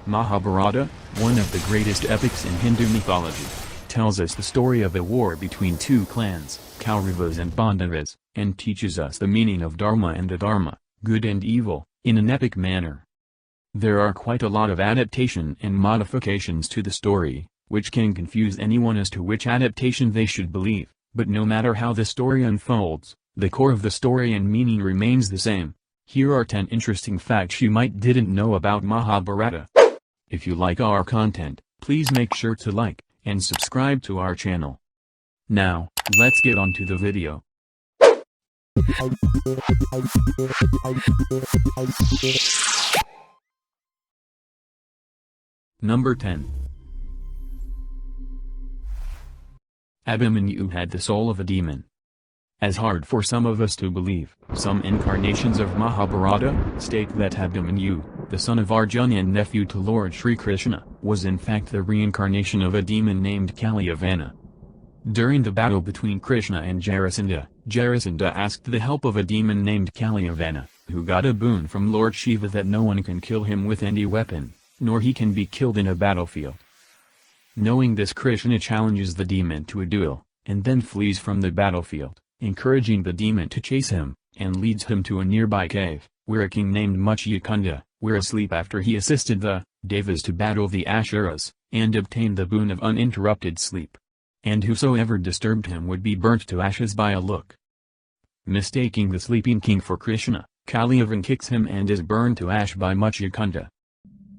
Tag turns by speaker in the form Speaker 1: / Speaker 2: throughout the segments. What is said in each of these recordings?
Speaker 1: Mahabharata, one of the greatest epics in Hindu mythology, tells us the story of a war between two clans, Kauravas and Pandavas, and teaches us the meaning of Dharma and Dharma, good and evil, in an epic manner. There are quite a lot of adaptation and modifications to the story, which can confuse anyone as to which adaptation they should believe, but no matter how the story unfolds, the core of the story and meaning remains the same. Here are 10 interesting facts you might didn't know about Mahabharata. If you like our content, please make sure to like and subscribe to our channel. Now, let's get on to the video. Number 10. Abhimanyu had the soul of a demon. As hard for some of us to believe, some incarnations of Mahabharata state that Abhimanyu, the son of Arjuna and nephew to Lord Sri Krishna, was in fact the reincarnation of a demon named Kaliyavana. During the battle between Krishna and Jarasandha, Jarasandha asked the help of a demon named Kaliyavana, who got a boon from Lord Shiva that no one can kill him with any weapon, nor he can be killed in a battlefield. Knowing this, Krishna challenges the demon to a duel, and then flees from the battlefield, encouraging the demon to chase him, and leads him to a nearby cave, where a king named Muchukunda, were asleep after he assisted the Devas to battle the Asuras, and obtained the boon of uninterrupted sleep. And whosoever disturbed him would be burnt to ashes by a look. Mistaking the sleeping king for Krishna, Kaliyavana kicks him and is burned to ash by Muchukunda.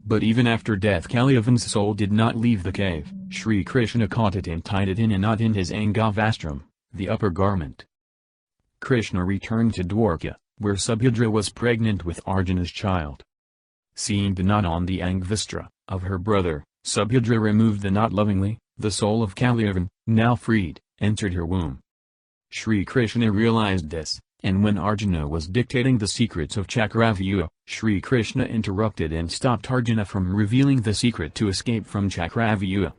Speaker 1: But even after death, Kaliyavana's soul did not leave the cave. Sri Krishna caught it and tied it in a knot in his angavastram, the upper garment. Krishna returned to Dwarka, where Subhadra was pregnant with Arjuna's child. Seeing the knot on the angvastra of her brother, Subhadra removed the knot lovingly. The soul of Kaliyavana, now freed, entered her womb. Sri Krishna realized this, and when Arjuna was dictating the secrets of Chakravyuha, Sri Krishna interrupted and stopped Arjuna from revealing the secret to escape from Chakravyuha.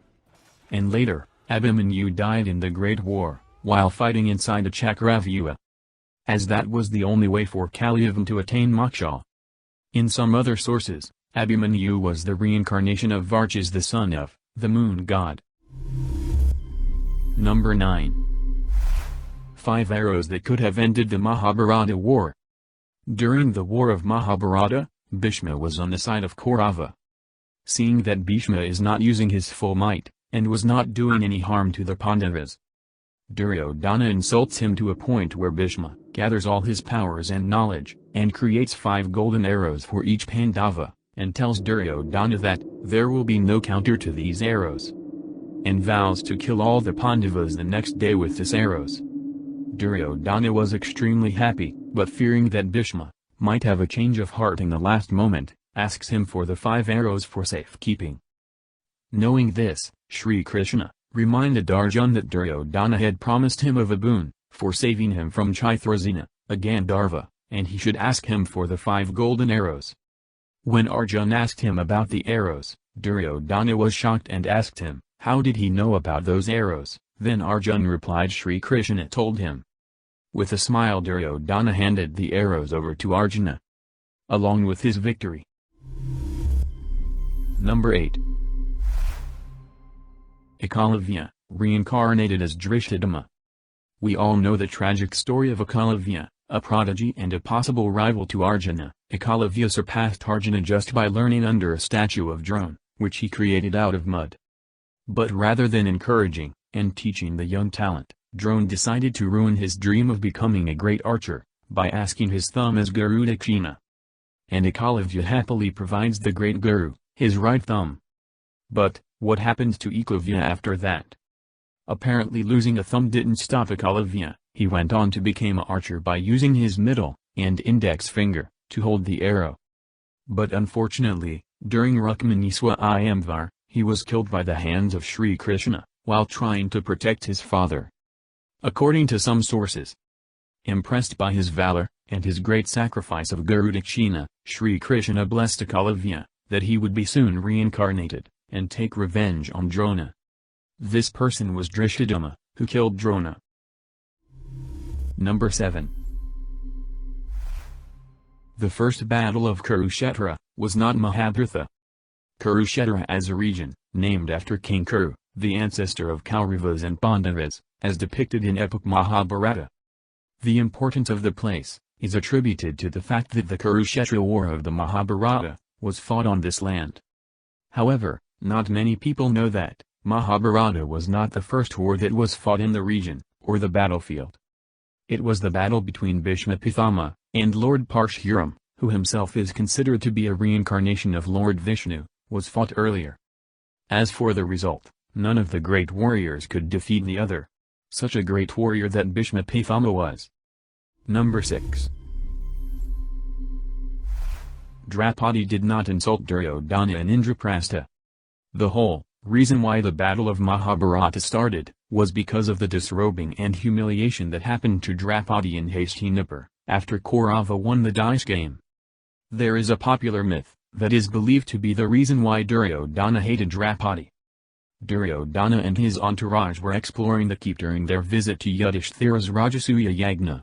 Speaker 1: And later, Abhimanyu died in the Great War, while fighting inside a Chakravyuha. As that was the only way for Kaliyavana to attain moksha. In some other sources, Abhimanyu was the reincarnation of Varchas, the son of the moon god. Number 9. 5 arrows that could have ended the Mahabharata war. During the war of Mahabharata, Bhishma was on the side of Kaurava. Seeing that Bhishma is not using his full might, and was not doing any harm to the Pandavas, Duryodhana insults him to a point where Bhishma gathers all his powers and knowledge, and creates 5 golden arrows for each Pandava, and tells Duryodhana that there will be no counter to these arrows, and vows to kill all the Pandavas the next day with these arrows. Duryodhana was extremely happy, but fearing that Bhishma might have a change of heart in the last moment, asks him for the 5 arrows for safekeeping. Knowing this, Sri Krishna reminded Arjuna that Duryodhana had promised him of a boon for saving him from Chitrasena, a Gandharva, and he should ask him for the 5 golden arrows. When Arjuna asked him about the arrows, Duryodhana was shocked and asked him, how did he know about those arrows? Then Arjuna replied Sri Krishna told him. With a smile, Duryodhana handed the arrows over to Arjuna, along with his victory. Number 8. Ekalavya, reincarnated as Drishtadama. We all know the tragic story of Ekalavya, a prodigy and a possible rival to Arjuna. Ekalavya surpassed Arjuna just by learning under a statue of Drona, which he created out of mud. But rather than encouraging and teaching the young talent, Drona decided to ruin his dream of becoming a great archer, by asking his thumb as Guru Dakshina. And Ekalavya happily provides the great Guru, his right thumb. But, what happened to Ekalavya after that? Apparently losing a thumb didn't stop Ekalavya. He went on to become an archer by using his middle and index finger to hold the arrow. But unfortunately, during Rukmini Swayamvar, he was killed by the hands of Sri Krishna, while trying to protect his father. According to some sources, impressed by his valor, and his great sacrifice of Guru Dakshina, Sri Krishna blessed Ekalavya, that he would be soon reincarnated, and take revenge on Drona. This person was Drishtadama, who killed Drona. Number 7. The first battle of Kurukshetra was not Mahabharata. Kurukshetra as a region, named after King Kuru, the ancestor of Kauravas and Pandavas, as depicted in epic Mahabharata. The importance of the place is attributed to the fact that the Kurukshetra war of the Mahabharata was fought on this land. However, not many people know that Mahabharata was not the first war that was fought in the region, or the battlefield. It was the battle between Bhishma Pitama and Lord Parshuram, who himself is considered to be a reincarnation of Lord Vishnu, was fought earlier. As for the result, none of the great warriors could defeat the other. Such a great warrior that Bhishma Pitama was. Number 6. Draupadi did not insult Duryodhana and Indraprastha. The whole reason why the battle of Mahabharata started was because of the disrobing and humiliation that happened to Draupadi in Hasthinapur, after Kaurava won the dice game. There is a popular myth that is believed to be the reason why Duryodhana hated Draupadi. Duryodhana and his entourage were exploring the keep during their visit to Yudhishthira's Rajasuya Yagna.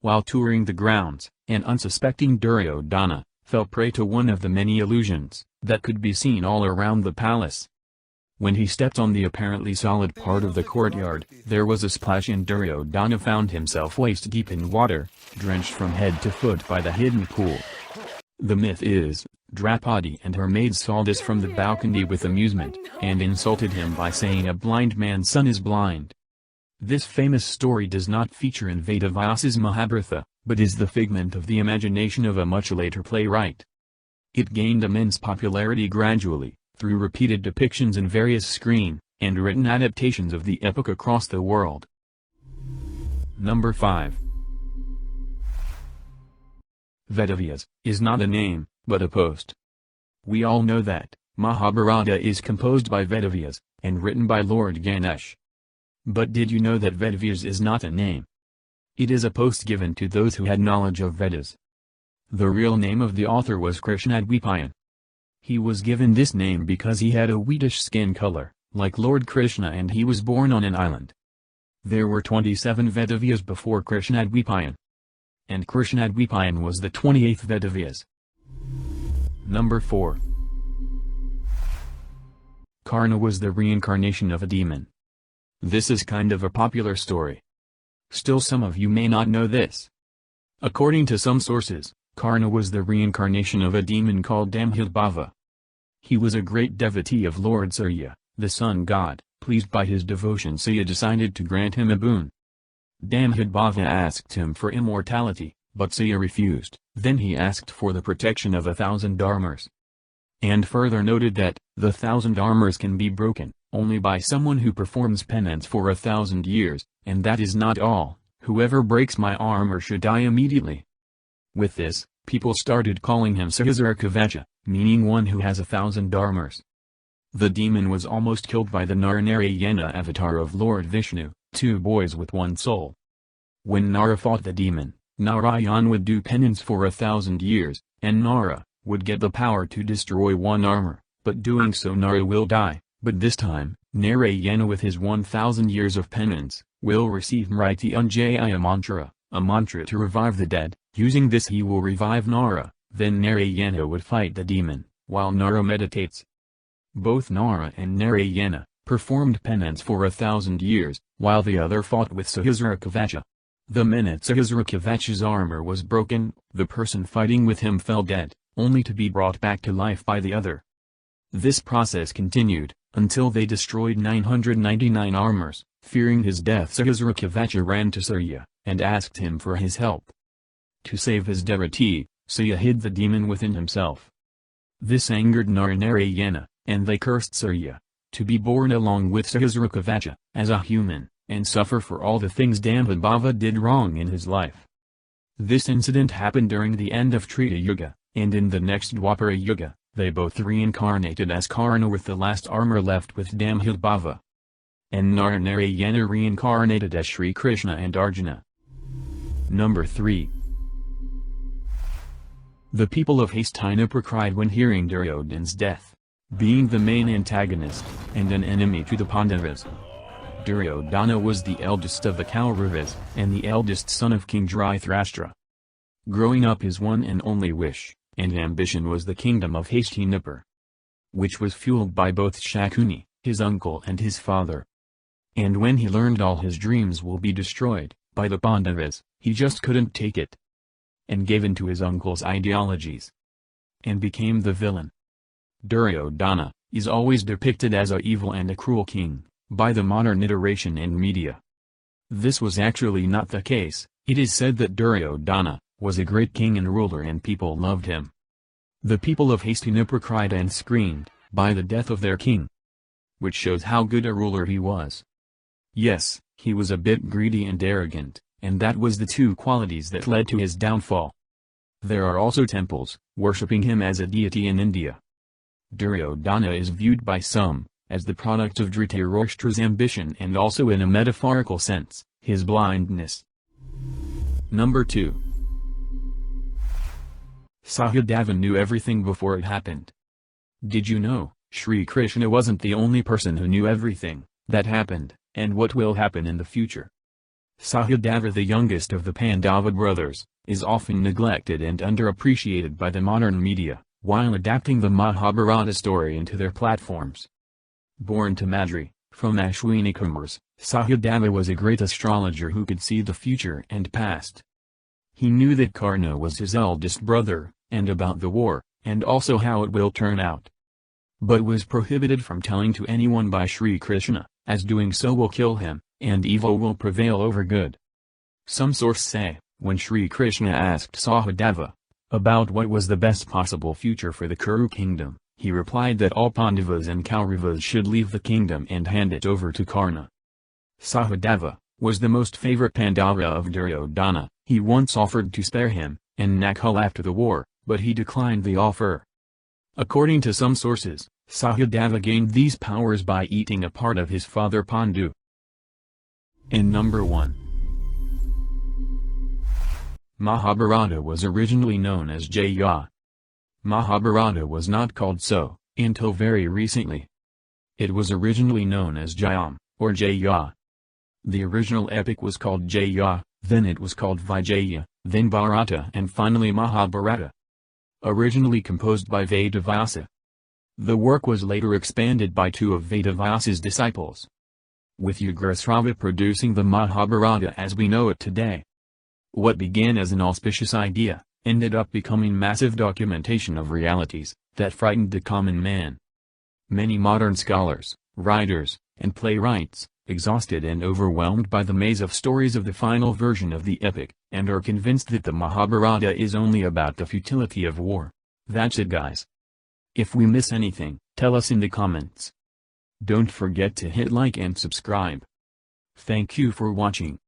Speaker 1: While touring the grounds, an unsuspecting Duryodhana fell prey to one of the many illusions that could be seen all around the palace. When he stepped on the apparently solid part of the courtyard, there was a splash and Duryodhana found himself waist-deep in water, drenched from head to foot by the hidden pool. The myth is, Draupadi and her maids saw this from the balcony with amusement, and insulted him by saying a blind man's son is blind. This famous story does not feature in Vedavyas's Mahabharata, but is the figment of the imagination of a much later playwright. It gained immense popularity gradually, through repeated depictions in various screen and written adaptations of the epic across the world. Number 5. Vedavyas is not a name, but a post. We all know that Mahabharata is composed by Vedavyas, and written by Lord Ganesh. But did you know that Vedavyas is not a name? It is a post given to those who had knowledge of Vedas. The real name of the author was Krishnadvipayan. He was given this name because he had a wheatish skin color, like Lord Krishna, and he was born on an island. There were 27 Vedavyas before Krishnadvipayan. And Krishnadvipayan was the 28th Vedavyas. Number 4. Karna was the reincarnation of a demon. This is kind of a popular story. Still, some of you may not know this. According to some sources, Karna was the reincarnation of a demon called Damhilbhava. He was a great devotee of Lord Surya, the sun god. Pleased by his devotion, Surya decided to grant him a boon. Damhilbhava asked him for immortality, but Surya refused. Then he asked for the protection of 1,000 dharmas. And further noted that the 1,000 dharmas can be broken only by someone who performs penance for 1,000 years, and that is not all. Whoever breaks my armor should die immediately. With this, people started calling him Sahasrakavacha, meaning one who has 1,000 dharmas. The demon was almost killed by the Narayana avatar of Lord Vishnu, 2 boys with 1 soul. When Nara fought the demon, Narayan would do penance for 1,000 years, and Nara would get the power to destroy 1 armor, but doing so Nara will die. But this time, Narayana with his 1,000 years of penance, will receive Mrityunjaya mantra, a mantra to revive the dead. Using this he will revive Nara, then Narayana would fight the demon, while Nara meditates. Both Nara and Narayana performed penance for 1,000 years, while the other fought with Sahasrakavacha. The minute Sahasrakavacha's armor was broken, the person fighting with him fell dead, only to be brought back to life by the other. This process continued, until they destroyed 999 armors. Fearing his death, Sahasrakavacha ran to Surya, and asked him for his help. To save his devotee, Surya hid the demon within himself. This angered Narayana, and they cursed Surya, to be born along with Sahasrakavacha, as a human, and suffer for all the things Damhilbhava did wrong in his life. This incident happened during the end of Treta Yuga, and in the next Dwapara Yuga, they both reincarnated as Karna with the last armor left with Damhilbhava. And Narayana reincarnated as Sri Krishna and Arjuna. Number 3. The people of Hasthinapur cried when hearing Duryodhan's death, being the main antagonist, and an enemy to the Pandavas. Duryodhana was the eldest of the Kauravas, and the eldest son of King Dhritarashtra. Growing up his one and only wish and ambition was the kingdom of Hasthinapur. which was fueled by both Shakuni, his uncle and his father. And when he learned all his dreams will be destroyed by the Pandavas, he just couldn't take it, and gave in to his uncle's ideologies, and became the villain. Duryodhana is always depicted as a evil and a cruel king, by the modern iteration and media. This was actually not the case. It is said that Duryodhana was a great king and ruler and people loved him. The people of Hastinapur cried and screamed by the death of their king, which shows how good a ruler he was. Yes, he was a bit greedy and arrogant, and that was the two qualities that led to his downfall. There are also temples worshipping him as a deity in India. Duryodhana is viewed by some as the product of Dhritarashtra's ambition and also in a metaphorical sense, his blindness. Number 2. Sahadeva knew everything before it happened. Did you know, Sri Krishna wasn't the only person who knew everything that happened, and what will happen in the future. Sahadeva, the youngest of the Pandava brothers, is often neglected and underappreciated by the modern media, while adapting the Mahabharata story into their platforms. Born to Madri, from Ashwini Kumars, Sahadeva was a great astrologer who could see the future and past. He knew that Karna was his eldest brother, and about the war, and also how it will turn out, but was prohibited from telling to anyone by Sri Krishna, as doing so will kill him, and evil will prevail over good. Some sources say, when Sri Krishna asked Sahadeva about what was the best possible future for the Kuru kingdom, he replied that all Pandavas and Kauravas should leave the kingdom and hand it over to Karna. Sahadeva was the most favorite Pandava of Duryodhana. He once offered to spare him and Nakul after the war, but he declined the offer. According to some sources, Sahadeva gained these powers by eating a part of his father Pandu. And number 1. Mahabharata was originally known as Jaya. Mahabharata was not called so, until very recently. It was originally known as Jayam, or Jaya. The original epic was called Jaya, then it was called Vijaya, then Bharata and finally Mahabharata. Originally composed by Vedavyasa. The work was later expanded by two of Vedavyasa's disciples, with Ugrasrava producing the Mahabharata as we know it today. What began as an auspicious idea, ended up becoming massive documentation of realities that frightened the common man. Many modern scholars, writers, and playwrights, exhausted and overwhelmed by the maze of stories of the final version of the epic, and are convinced that the Mahabharata is only about the futility of war. That's it, guys. If we miss anything, tell us in the comments. Don't forget to hit like and subscribe. Thank you for watching.